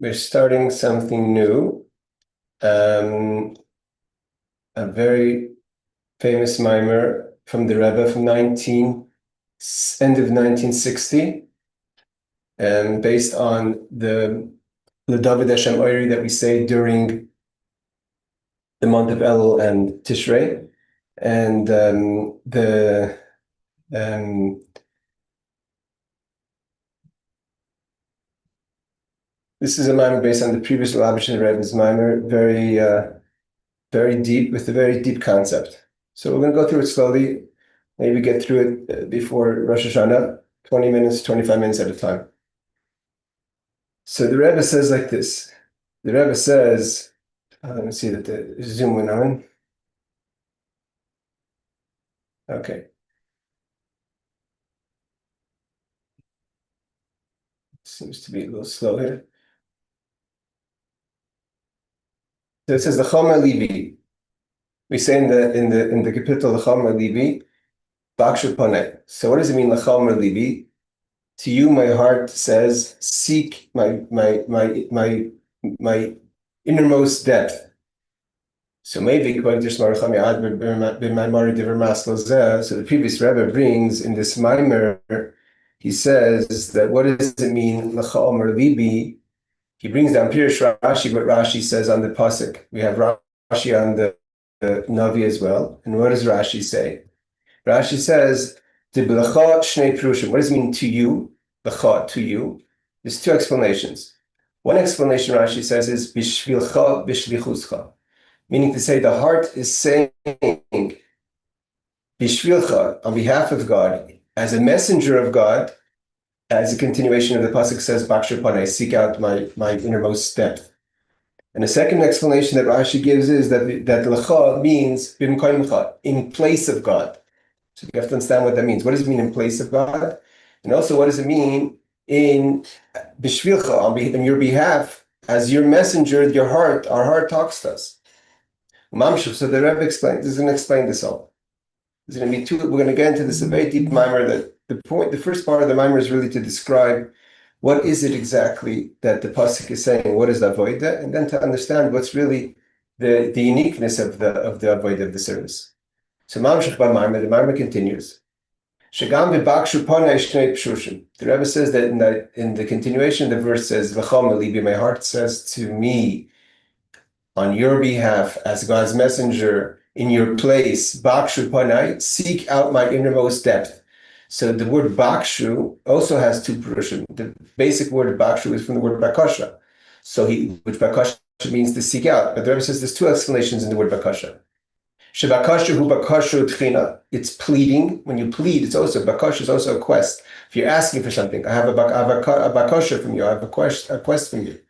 We're starting something new. A very famous Maamar from the Rebbe from end of 1960, based on the David Hashem Oiri that we say during the month of Elul and Tishrei, and this is a Maamar based on the previous Lubavitcher Rebbe's Maamar, very deep, with a very deep concept. So we're going to go through it slowly, maybe get through it before Rosh Hashanah, 20 minutes, 25 minutes at a time. So the Rebbe says like this. The Rebbe says, let me see that the Zoom went on. Okay. Seems to be a little slow here. So it says the Chomer Libi. We say in the capital the Chomer Libi, Bakshu Poneh. So what does it mean, the Chomer Libi? To you, my heart says, seek my innermost depth. So maybe so the previous Rebbe brings in this Maamar, he says that what does it mean, L'cha Omer Libi? He brings down Pirush Rashi, what Rashi says on the pasuk. We have Rashi on the Navi as well. And what does Rashi say? Rashi says, what does it mean to you? L'cha, to you. There's two explanations. One explanation Rashi says is bishvilcha bishlichuscha, meaning to say the heart is saying bishvilcha, on behalf of God, as a messenger of God, as a continuation of the pasuk says, Bakshu Panei, seek out my innermost depth. And the second explanation that Rashi gives is that l'cha means b'mkoimcha, in place of God. So you have to understand what that means. What does it mean in place of God? And also, what does it mean in b'shvilcha, on your behalf, as your messenger, our heart talks to us. So the Rebbe is going to explain this all. There's going to be two. We're going to get into this a very deep Maamar. That the first part of the Maamar is really to describe what is it exactly that the pasuk is saying. What is the Avodah, and then to understand what's really the uniqueness of the Avodah of the service. So Maamar the Maamar continues. The Rebbe says that in the continuation, the verse says, my heart says to me, on your behalf, as God's messenger, in your place, Bakshu Panai, seek out my innermost depth. So the word Bakshu also has two prushim. The basic word Bakshu is from the word Bakasha. Which Bakasha means to seek out. But the Rebbe says there's two explanations in the word Bakasha. Shebakasha hu bakashu tchina. It's pleading. When you plead, it's also bakasha is also a quest. If you're asking for something, I have a bakasha from you. I have a quest from you.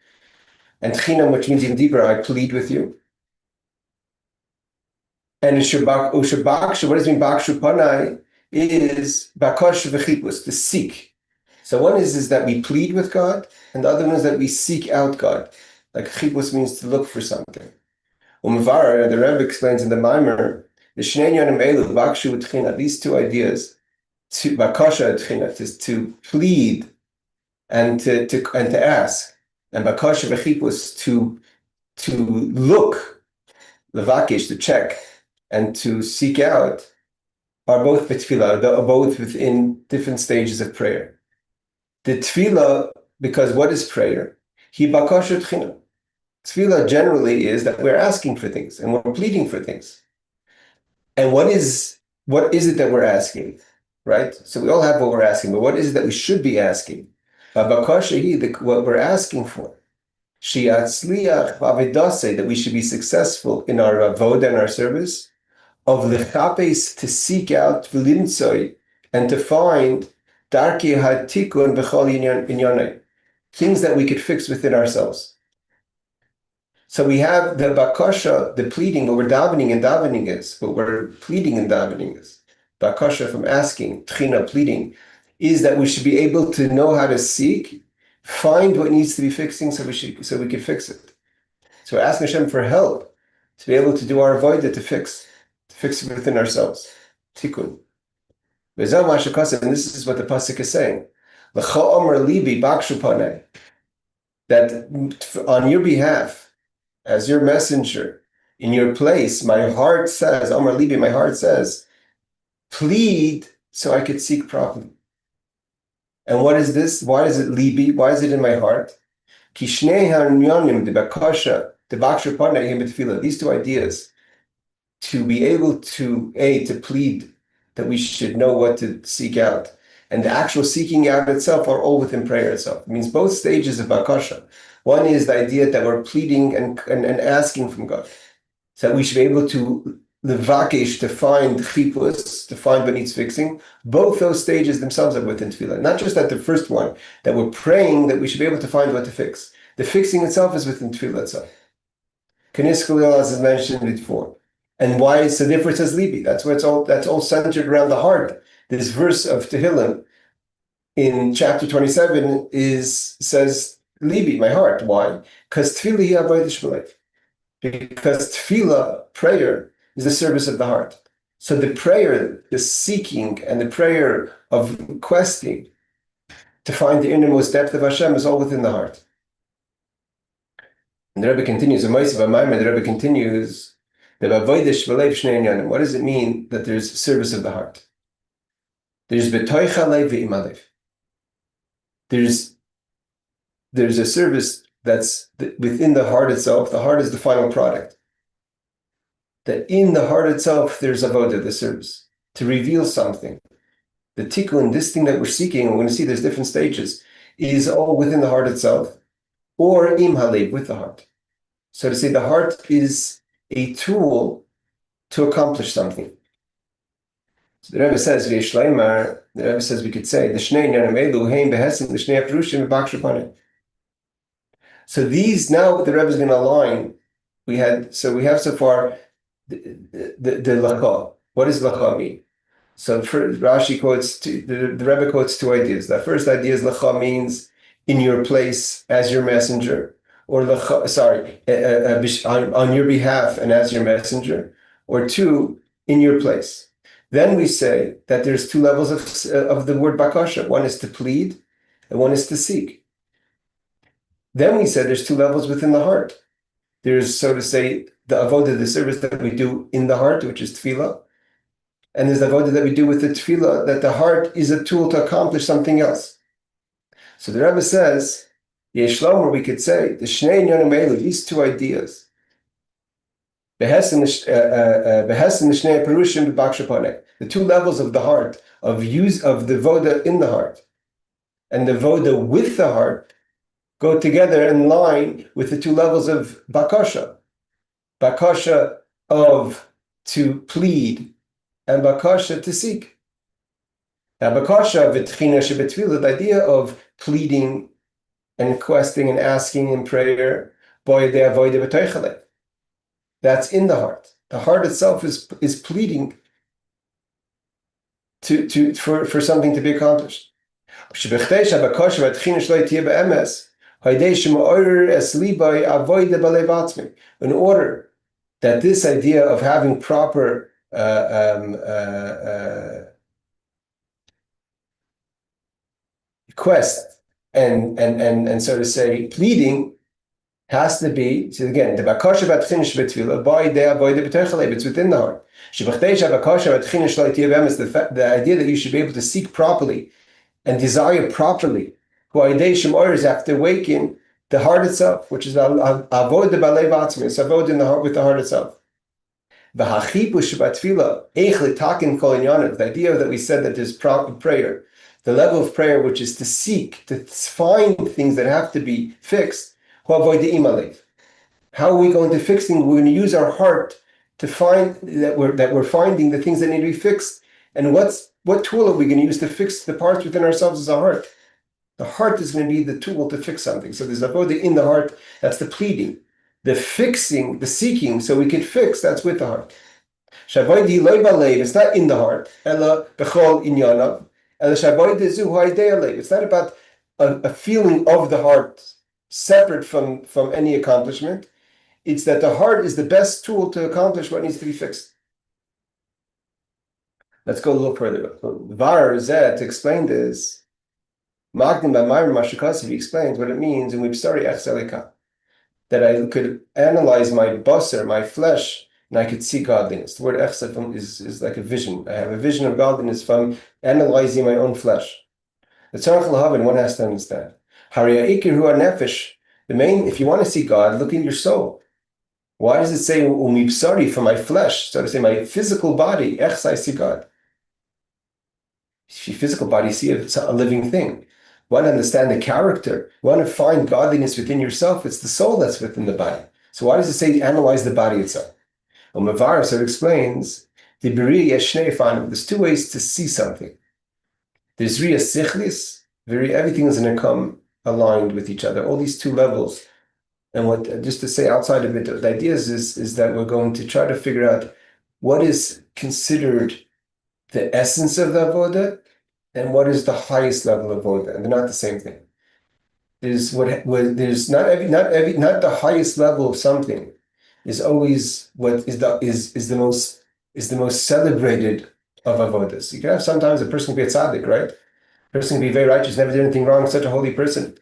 And tchina, which means even deeper, I plead with you. And ushabaksha, what does it mean? Bakshu panai is bakasha v'chipus, to seek. So one is that we plead with God, and the other one is that we seek out God. Like chipus means to look for something. The Rebbe explains in the Maamar, these two ideas, to bakasha tchina, to plead and to ask, and bakasha v'chipus, to look, levakish, to check, and to seek out, are both betfilah, are both within different stages of prayer. The tefillah, because what is prayer? Hi bakasha tchina. Tefillah generally is that we're asking for things and we're pleading for things. And what is it that we're asking, right? So we all have what we're asking, but what is it that we should be asking? What we're asking for, that we should be successful in our avodah and our service, of lechapes, to seek out v'limtzoi, and to find darkei hatikun b'chol inyanei, things that we could fix within ourselves. So we have the bakasha, the pleading, what we're davening and davening is, what we're pleading and davening is. Bakasha from asking, tchina, pleading, is that we should be able to know how to seek, find what needs to be fixing so we can fix it. So we're asking Hashem for help to be able to do our avodah, to fix it within ourselves. Tikkun. And this is what the pasuk is saying. L'cha omer libi bakshu panei. that on your behalf, as your messenger, in your place, my heart says, Amar Libi, my heart says, plead so I could seek properly. And what is this? Why is it Libi? Why is it in my heart? These two ideas, to be able to plead that we should know what to seek out, and the actual seeking out itself are all within prayer itself. It means both stages of bakasha. One is the idea that we're pleading and asking from God, so that we should be able to levakesh, to find chipus, to find what needs fixing. Both those stages themselves are within tefillah. Not just that the first one, that we're praying that we should be able to find what to fix. The fixing itself is within tefillah itself. Kanis Khalil, as mentioned before. And why? So therefore it says Libi. That's all centered around the heart. This verse of Tehillim in chapter 27 says Libi, my heart. Why? Because tefillah hi avodah sh'b'lev. Because tefillah, prayer, is the service of the heart. So the prayer, the seeking, and the prayer of requesting to find the innermost depth of Hashem is all within the heart. And the Rebbe continues, the Rebbe continues, what does it mean that there's service of the heart? There's betoich alev ve'im alev. There's a service that's within the heart itself. The heart is the final product. That in the heart itself, there's avodah, the service, to reveal something. The tikkun, this thing that we're seeking, and we're going to see there's different stages, is all within the heart itself, or im halev, with the heart. So to say, the heart is a tool to accomplish something. So the Rebbe says, the Rebbe says we could say, the shnei inyanim elu heim behesim the shnei perushim b'bakshu panim. So these, now the Rebbe is going to align. We have so far the lacha. What does lacha mean? So Rashi quotes, the Rebbe quotes two ideas. The first idea is lacha means in your place as your messenger, or lacha, on your behalf and as your messenger, or two, in your place. Then we say that there's two levels of the word bakasha. One is to plead, and one is to seek. Then we said there's two levels within the heart. There's, so to say, the avodah, the service that we do in the heart, which is tefillah. And there's the avodah that we do with the tefillah, that the heart is a tool to accomplish something else. So the Rebbe says, Yeshlomer, we could say, the shnei inyanim elu, these two ideas, the two levels of the heart, of use of the voda in the heart, and the voda with the heart, go together in line with the two levels of bakasha. Bakasha of to plead, and bakasha to seek. Now bakasha v'tchina shebetfilah, the idea of pleading and requesting and asking in prayer, boy de avodah b'toichaleh. That's in the heart. The heart itself is pleading for something to be accomplished. In order that this idea of having proper request and so to say pleading has to be, so again, the bakasha v'atchinish b'tefillah by the avodah b'toichaleh, it's within the heart. The idea that you should be able to seek properly and desire properly, is after waking the heart itself, which is avodah b'alev atzmi, it's avodah in the heart with the heart itself. The idea that we said that there's prayer, the level of prayer which is to seek, to find things that have to be fixed. How are we going to fix things? We're going to use our heart to find that we're finding the things that need to be fixed. And what tool are we going to use to fix the parts within ourselves as our heart? The heart is going to be the tool to fix something. So there's avodah in the heart, that's the pleading. The fixing, the seeking, so we can fix, that's with the heart. It's not in the heart. It's not about a feeling of the heart separate from any accomplishment. It's that the heart is the best tool to accomplish what needs to be fixed. Let's go a little further. Var Zeh, to explain this, Magdim Maamar Mashikasi, he explains what it means in Wibsari Echselika, that I could analyze my basar, my flesh, and I could see godliness. The word Echsel is like a vision. I have a vision of godliness from analyzing my own flesh. The Tzarech L'Havin, one has to understand. Hariya'ikir hu nefesh. The main, if you want to see God, look in your soul. Why does it say umibsari, for my flesh? So to say, my physical body, echs, I see God. If your physical body, see a living thing. You want to understand the character. You want to find godliness within yourself. It's the soul that's within the body. So why does it say analyze the body itself? Maamar, so it explains, there's two ways to see something. There's Riya Sichlis, everything is going to come aligned with each other, all these two levels. And what, just to say outside of it, the idea is that we're going to try to figure out what is considered the essence of the Avodah and what is the highest level of Avodah. And they're not the same thing. There's not the highest level of something is always what is the most celebrated of avodas. You can have sometimes a person can be a tzaddik, right? A person can be very righteous, never did anything wrong, such a holy person.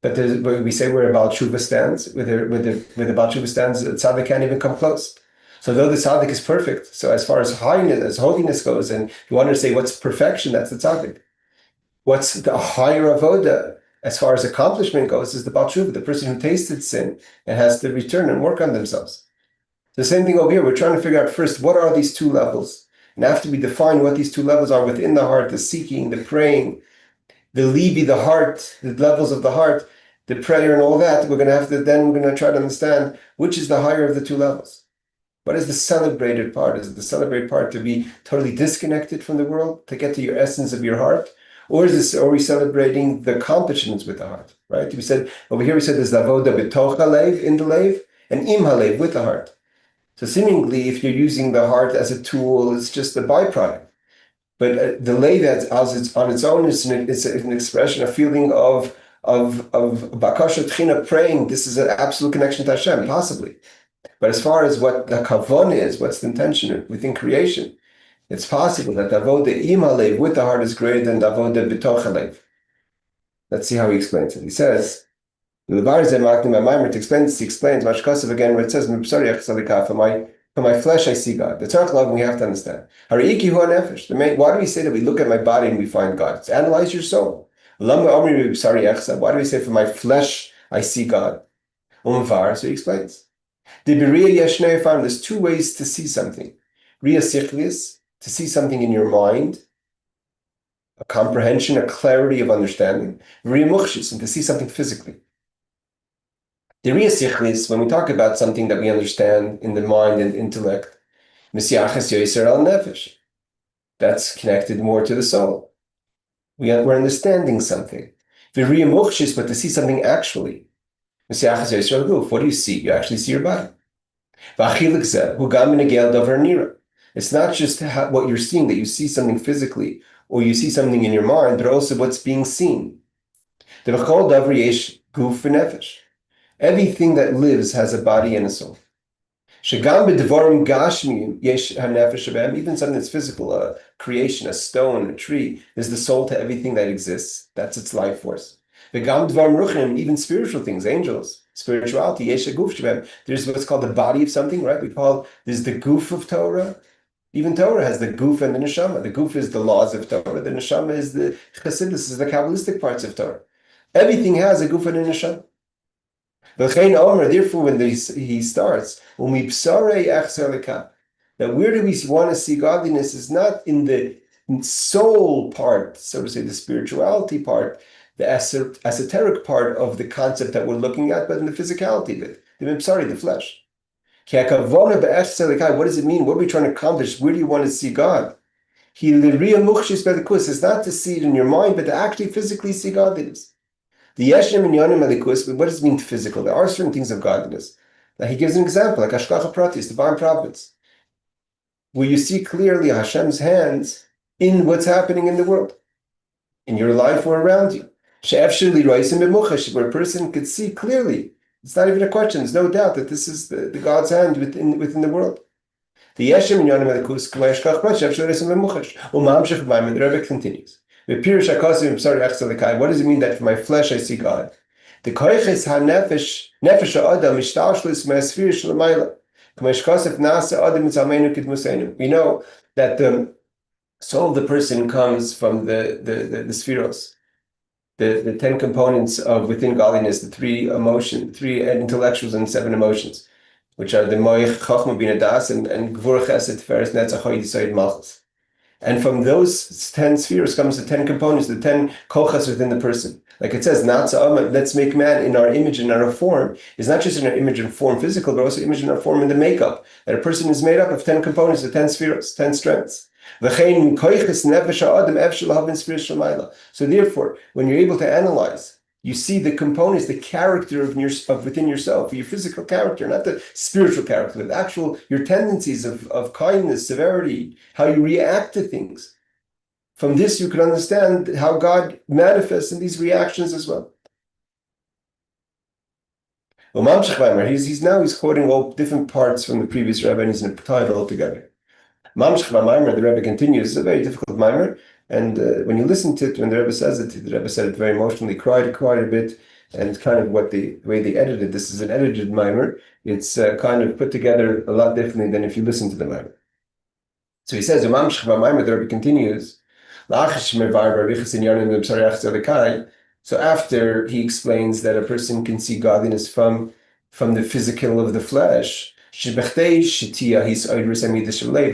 But we say where a Baal Tshuva stands, where the Baal Tshuva stands, the tzaddik can't even come close. So though the tzaddik is perfect, so as far as holiness goes, and you want to say what's perfection, that's the tzaddik. What's the higher avodah as far as accomplishment goes is the Baal Tshuva, the person who tasted sin and has to return and work on themselves. The same thing over here. We're trying to figure out first, what are these two levels? And after we define what these two levels are within the heart, the seeking, the praying, the libi, the heart, the levels of the heart, the prayer and all that, we're going to try to understand which is the higher of the two levels. What is the celebrated part? Is it the celebrated part to be totally disconnected from the world, to get to your essence of your heart? Or are we celebrating the accomplishments with the heart? Right? Over here we said there's avodah b'toch halev, in the lev, and im halev, with the heart. So seemingly, if you're using the heart as a tool, it's just a byproduct. But the lev on its own is an expression, a feeling of bakasha tchina, praying. This is an absolute connection to Hashem, possibly. But as far as what the kavon is, what's the intention within creation, it's possible that the avodah im halev, with the heart, is greater than the avodah b'toch halev. Let's see how he explains it. He says, he explains Mashkasav again, where it says, for my flesh I see God. The Tzarech L'Havin we have to understand. Why do we say that we look at my body and we find God? It's analyze your soul. Why do we say for my flesh I see God? So he explains. There's two ways to see something. Riya Sichlis, to see something in your mind, a comprehension, a clarity of understanding. Riya Muchshis, and to see something physically. The Riya Sichlis, when we talk about something that we understand in the mind and intellect, that's connected more to the soul. We're understanding something. The Riya Muchshis, but to see something actually. What do you see? You actually see your body. It's not just what you're seeing, that you see something physically, or you see something in your mind, but also what's being seen. Everything that lives has a body and a soul. Even something that's physical, a creation, a stone, a tree, there's the soul to everything that exists. That's its life force. Even spiritual things, angels, spirituality, there's what's called the body of something, right? There's the goof of Torah. Even Torah has the goof and the neshama. The goof is the laws of Torah. The neshama is the chassidus, is the Kabbalistic parts of Torah. Everything has a goof and a neshama. Therefore, when he starts, that where do we want to see godliness is not in the soul part, so to say, the spirituality part, the esoteric part of the concept that we're looking at, but in the physicality of it, the flesh. What does it mean? What are we trying to accomplish? Where do you want to see God? It's not to see it in your mind, but to actually physically see godliness. The Yeshem and Yonim Alikus, what does it mean physical? There are certain things of godliness. Now he gives an example, like Hashgacha Pratis, divine providence, where you see clearly Hashem's hands in what's happening in the world, in your life or around you. Where a person could see clearly. It's not even a question. There's no doubt that this is the God's hand within the world. The Yeshem and Yonim Alikus, the Rebbe continues. What does it mean that for my flesh I see God? The koiches ha-nefesh ha'adam mishtalshlis me'asfir sh'lamayla. We know that the soul of the person comes from the spheros, the 10 components of within godliness, the 3 intellectuals and 7 emotions, which are the moich, chochma, bina, das, and gvur, chesed, tiferes, netzach, hod, yisod, malchus. And from those 10 spheres comes the 10 components, the 10 kochas within the person. Like it says, let's make man in our image and our form. It's not just in our image and form physical, but also image and our form in the makeup. That a person is made up of 10 components, the 10 spheres, 10 strengths. So therefore, when you're able to analyze, you see the components, the character of within yourself, your physical character, not the spiritual character, the actual, your tendencies of kindness, severity, how you react to things. From this, you can understand how God manifests in these reactions as well. Well, he's quoting all different parts from the previous Rebbe, and he's going to tie it all together. Maamar, the Rebbe continues, it's a very difficult Maamar, and when you listen to it, when the Rebbe says it, the Rebbe said it very emotionally, cried quite a bit, and kind of the way they edited this is an edited Maamar. It's kind of put together a lot differently than if you listen to the Maamar. So he says, Maamar, the Rebbe continues, so after he explains that a person can see godliness from the physical of the flesh, then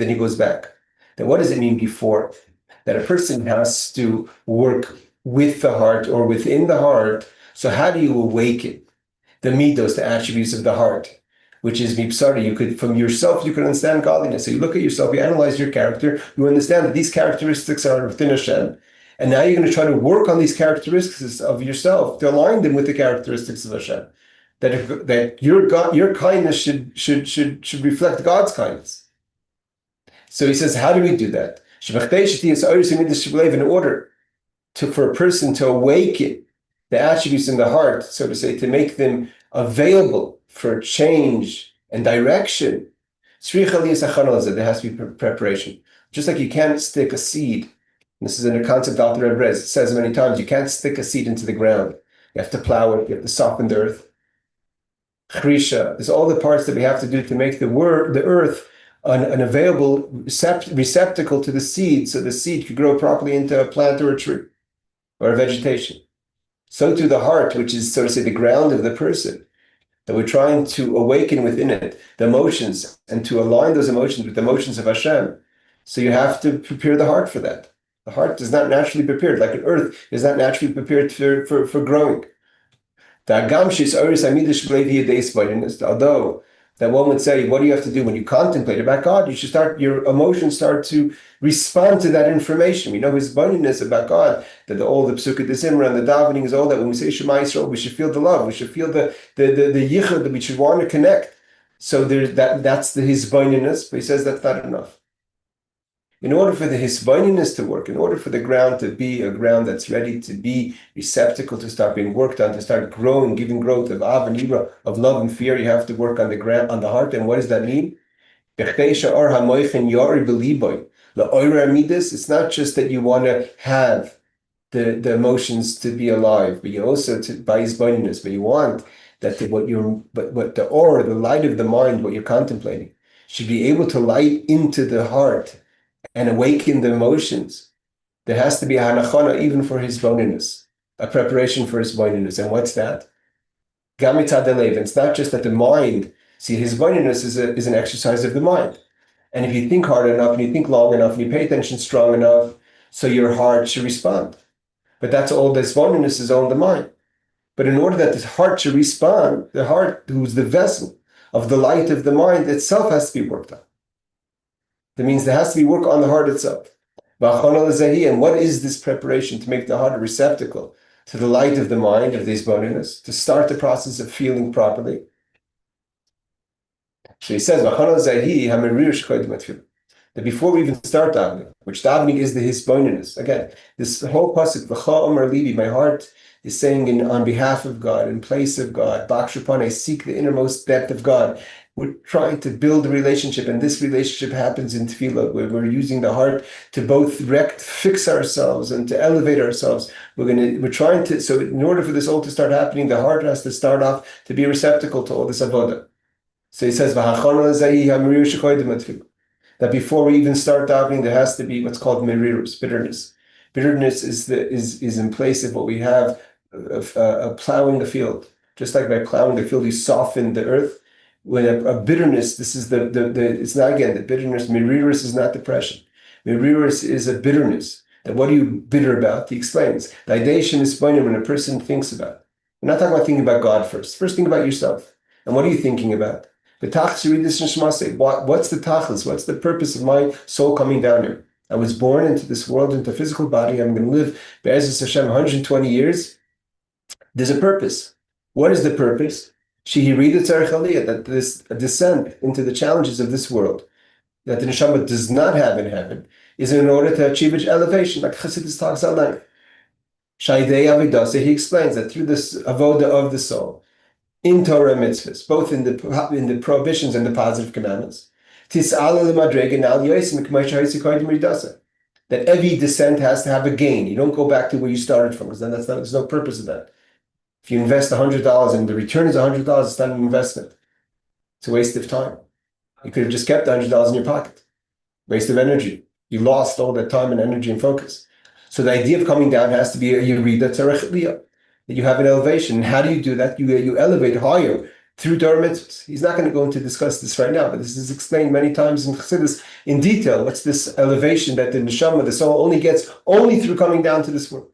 he goes back. Then what does it mean before? That a person has to work with the heart or within the heart. So how do you awaken the midos, the attributes of the heart, which is mipsari? From yourself, you can understand godliness. So you look at yourself, you analyze your character, you understand that these characteristics are within Hashem. And now you're going to try to work on these characteristics of yourself to align them with the characteristics of Hashem. That your kindness should reflect God's kindness. So he says, how do we do that? In order for a person to awaken the attributes in the heart, so to say, to make them available for change and direction, there has to be preparation. Just like you can't stick a seed. This is in a concept Dr. Rebbe says many times, you can't stick a seed into the ground. You have to plow it, you have to soften the earth. Chrisha, there's all the parts that we have to do to make the earth an available receptacle to the seed, so the seed could grow properly into a plant or a tree or a vegetation. So too the heart, which is, so to say, the ground of the person, that we're trying to awaken within it the emotions and to align those emotions with the emotions of Hashem. So you have to prepare the heart for that. The heart is not naturally prepared, like an earth is not naturally prepared for growing. Although that one would say, what do you have to do when you contemplate about God? Your emotions start to respond to that information. We know his abundance about God, that all the Psukkah, the Zimra, and the davening is all that. When we say Shema Yisrael, we should feel the love, we should feel the yichud, that we should want to connect. So that's the hisbonenus, but he says that's not enough. In order for the hisbonenus to work, in order for the ground to be a ground that's ready to be receptacle to start being worked on, to start growing, giving growth of av and ira, of love and fear, you have to work on the ground, on the heart. And what does that mean? It's not just that you want to have the emotions to be alive, but you also by hisbonenus, but you want that the light of the mind, what you're contemplating, should be able to light into the heart and awaken the emotions. There has to be a hanachana even for hisbonenus, a preparation for hisbonenus. And what's that? Gamitadelev. It's not just that the mind, see, hisbonenus is an exercise of the mind. And if you think hard enough and you think long enough and you pay attention strong enough, so your heart should respond. But that's all the hisbonenus is on the mind. But in order that the heart should respond, the heart, who's the vessel of the light of the mind itself, has to be worked on. That means there has to be work on the heart itself. And what is this preparation to make the heart a receptacle to the light of the mind, of this bonus, to start the process of feeling properly? So he says, that before we even start davening, which davening is the hisbonenus. Again, this whole pasuk, my heart is saying on behalf of God, in place of God, Bakshupane, seek the innermost depth of God. We're trying to build a relationship, and this relationship happens in tefillah, where we're using the heart to both fix ourselves and to elevate ourselves. We're trying to, so in order for this all to start happening, the heart has to start off to be a receptacle to all this avodah. So he says, that before we even start davening, there has to be what's called merirus, bitterness. Bitterness is in place of what we have of plowing the field. Just like by plowing the field, you soften the earth. When a bitterness, this is it's not, again, the bitterness, merirus is not depression. Merirus is a bitterness. That what are you bitter about? He explains. The ideation is when a person thinks about it. We're not talking about thinking about God first. First, think about yourself. And what are you thinking about? The tachlis, you read this in Shema, what's the tachlis? What's the purpose of my soul coming down here? I was born into this world, into a physical body. I'm going to live, Be'ezus Hashem, 120 years. There's a purpose. What is the purpose? That this descent into the challenges of this world that the neshama does not have in heaven is in order to achieve its elevation, like Chassidus talks about length. Shaydei Avidasa, he explains that through this avodah of the soul, in Torah mitzvahs, both in the prohibitions and the positive commandments, that every descent has to have a gain. You don't go back to where you started from, because then there's no purpose of that. If you invest $100 and the return is $100, it's not an investment. It's a waste of time. You could have just kept $100 in your pocket. Waste of energy. You lost all that time and energy and focus. So the idea of coming down has to be a yerida tzarech liyah, that you have an elevation. And how do you do that? You elevate higher through Torah mitzvahs. He's not going to go into discuss this right now, but this is explained many times in Chassidus in detail. What's this elevation that the neshama, the soul, only gets through coming down to this world?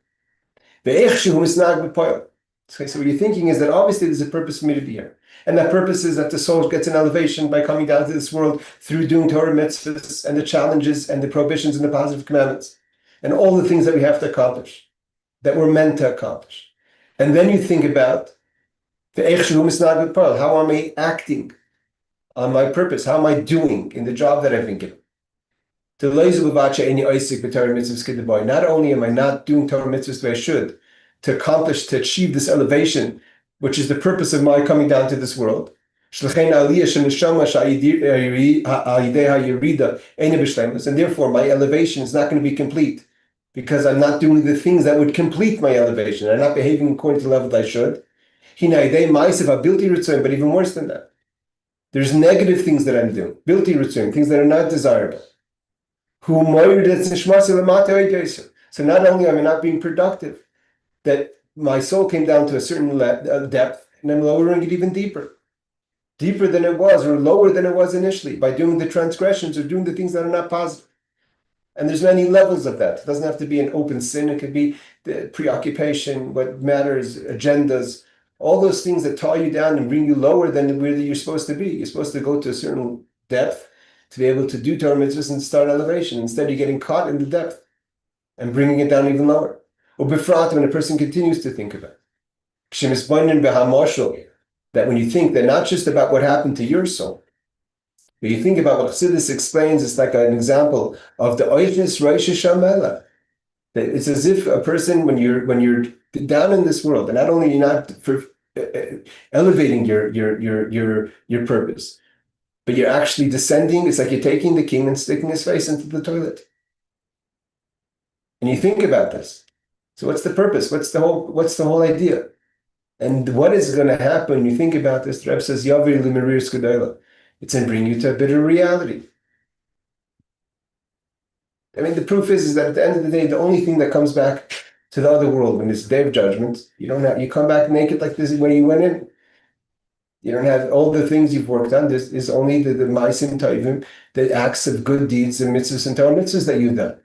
So what you're thinking is that obviously there's a purpose for me to be here. And that purpose is that the soul gets an elevation by coming down to this world through doing Torah mitzvahs and the challenges and the prohibitions and the positive commandments and all the things that we have to accomplish, that we're meant to accomplish. And then you think about how am I acting on my purpose? How am I doing in the job that I've been given? Not only am I not doing Torah mitzvahs the way I should, to achieve this elevation, which is the purpose of my coming down to this world. And therefore, my elevation is not going to be complete because I'm not doing the things that would complete my elevation. I'm not behaving according to the level that I should. But even worse than that, there's negative things that I'm doing, things that are not desirable. So not only am I not being productive, that my soul came down to a certain depth, and I'm lowering it even deeper than it was, or lower than it was initially, by doing the transgressions or doing the things that are not positive. And there's many levels of that. It doesn't have to be an open sin. It could be the preoccupation, what matters, agendas, all those things that tie you down and bring you lower than where you're supposed to be. You're supposed to go to a certain depth to be able to do Torah mitzvahs and start elevation. Instead, you're getting caught in the depth and bringing it down even lower. Or befrat, when a person continues to think about it. That when you think, they're not just about what happened to your soul, but you think about what Chassidus explains, it's like an example of the oichnis rosh shamela. That it's as if a person, when you're down in this world, and not only you're not elevating your purpose, but you're actually descending. It's like you're taking the king and sticking his face into the toilet. And you think about this. So what's the purpose? What's the whole idea? And what is going to happen when you think about this? The Rebbe says, Yavir l'merir skudayla. It's going to bring you to a bitter reality. I mean, the proof is that at the end of the day, the only thing that comes back to the other world when it's the day of judgment, you come back naked like this when you went in. You don't have all the things you've worked on. This is only the ma'asim tovim, the acts of good deeds and mitzvahs and Torah mitzvahs that you've done.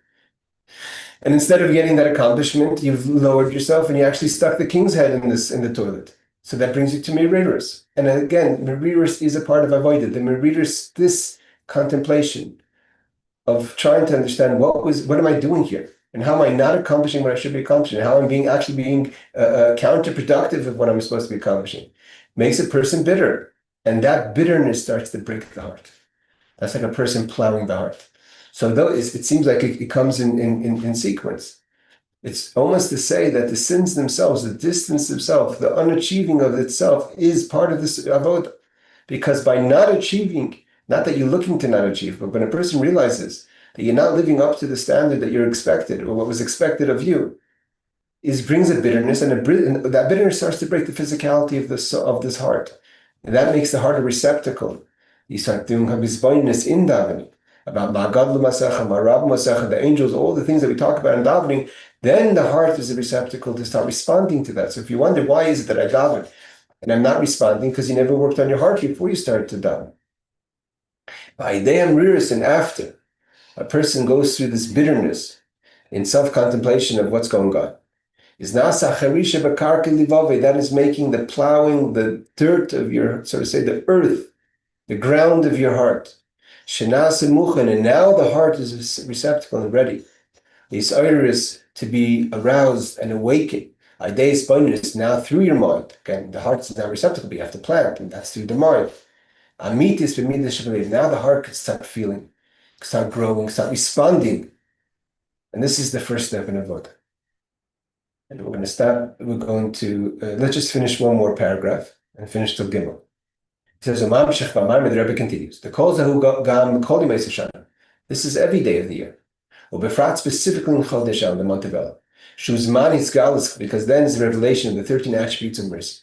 And instead of getting that accomplishment, you've lowered yourself and you actually stuck the king's head in the toilet. So that brings you to merirus. And again, merirus is a part of avodah. The merirus, this contemplation of trying to understand what am I doing here? And how am I not accomplishing what I should be accomplishing? How I'm being counterproductive of what I'm supposed to be accomplishing. Makes a person bitter. And that bitterness starts to break the heart. That's like a person plowing the heart. So though it seems like it comes in sequence. It's almost to say that the sins themselves, the distance themselves, the unachieving of itself is part of this avodah. Because by not achieving, not that you're looking to not achieve, but when a person realizes that you're not living up to the standard that you're expected or what was expected of you, brings a bitterness, and that bitterness starts to break the physicality of this heart. And that makes the heart a receptacle. You start doing habizboinus in davening, about Ma'gadlu Masecha, Ma'rab Masecha, the angels, all the things that we talk about in davening. Then the heart is a receptacle to start responding to that. So if you wonder why is it that I daven and I'm not responding, because you never worked on your heart before you started to daven. By Ideam Riris, and after a person goes through this bitterness in self-contemplation of what's going on, is nasa charisha b'karka livave, that is making the plowing, the dirt of your, so to say, the earth, the ground of your heart. Shenasa muchen, and now the heart is receptacle and ready. This iris to be aroused and awakened. Ideas bonus now through your mind. Again, the heart is now receptacle, but you have to plant, and that's through the mind. Amitis b'midas, now the heart can start feeling, start growing, start responding. And this is the first step in Avodah. And we're going to stop, we're going to, let's just finish one more paragraph and finish till Gimel. It says, the Rebbe continues, this is every day of the year. Specifically in Chodesh El, the month of Elul. Because then is the revelation of the 13 attributes of mercy.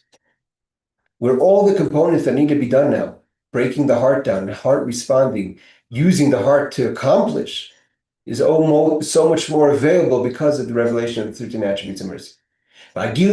Where all the components that need to be done now, breaking the heart down, the heart responding, using the heart to accomplish, is almost so much more available because of the revelation of the 13 attributes of mercy. When we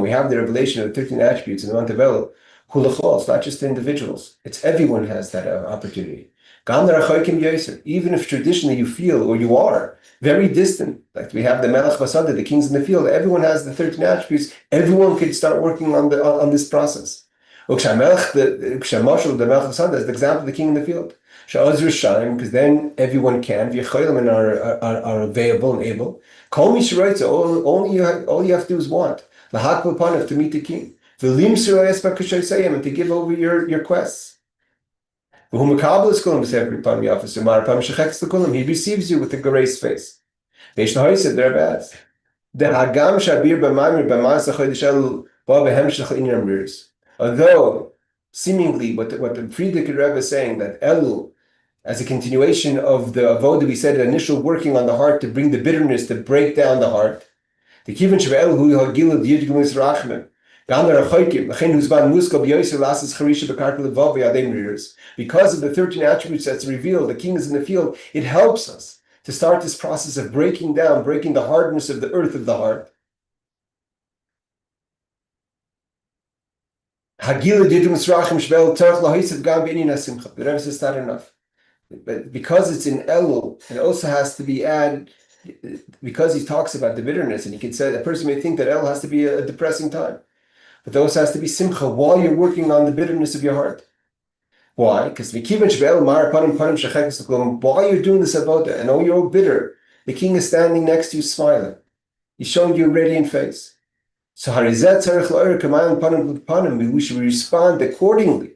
have the revelation of the 13 attributes in the month of Elul, it's not just individuals, it's everyone has that opportunity. Even if traditionally you feel, or you are, very distant, like we have the Melech Basada, the kings in the field, everyone has the 13 attributes, everyone could start working on this process. The Melech Basada is the example of the king in the field. Because then everyone can, and are available and able. All you have to do is want. To meet the king. And to give over your quests. He receives you with a grace face. Although, seemingly, what the PDT Rebbe is saying, that Elul, as a continuation of the Avodah, we said, initial working on the heart to bring the bitterness, to break down the heart. Because of the 13 attributes that's revealed, the king is in the field, it helps us to start this process of breaking the hardness of the earth of the heart. The Rebbe says not enough. But because it's in Elul, it also has to be added, because he talks about the bitterness, and he can say, a person may think that Elul has to be a depressing time. But there also has to be simcha while you're working on the bitterness of your heart. Why? Because while you're doing this avodah, and oh, you're bitter, the king is standing next to you smiling. He's showing you a radiant face. So we should respond accordingly.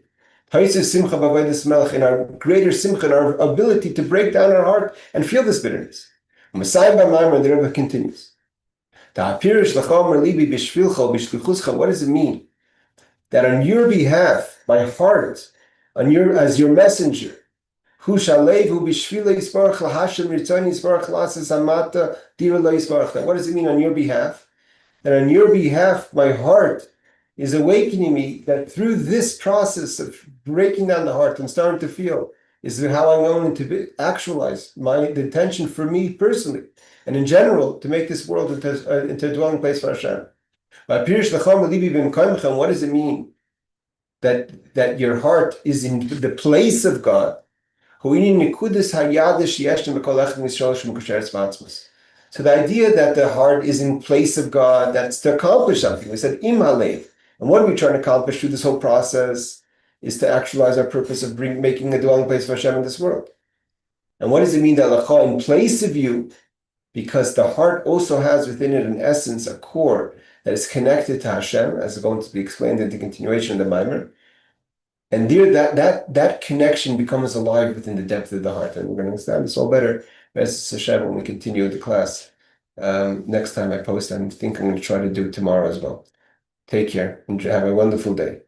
In our greater simcha, in our ability to break down our heart and feel this bitterness. And the Rebbe continues. What does it mean? That on your behalf, my heart, as your messenger, what does it mean on your behalf? That on your behalf, my heart is awakening me, that through this process of breaking down the heart and starting to feel, is how I'm going to actualize the intention for me personally, and in general, to make this world into a dwelling place for Hashem. What does it mean? That your heart is in the place of God. So the idea that the heart is in place of God, that's to accomplish something. We said, Im Halev. And what are we trying to accomplish through this whole process is to actualize our purpose of making a dwelling place for Hashem in this world. And what does it mean that Lacha in place of you? Because the heart also has within it an essence, a core that is connected to Hashem, as is going to be explained in the continuation of the Maamar. And there, that connection becomes alive within the depth of the heart. And we're going to understand this all better as Hashem when we continue the class next time I post. I think I'm going to try to do it tomorrow as well. Take care and have a wonderful day.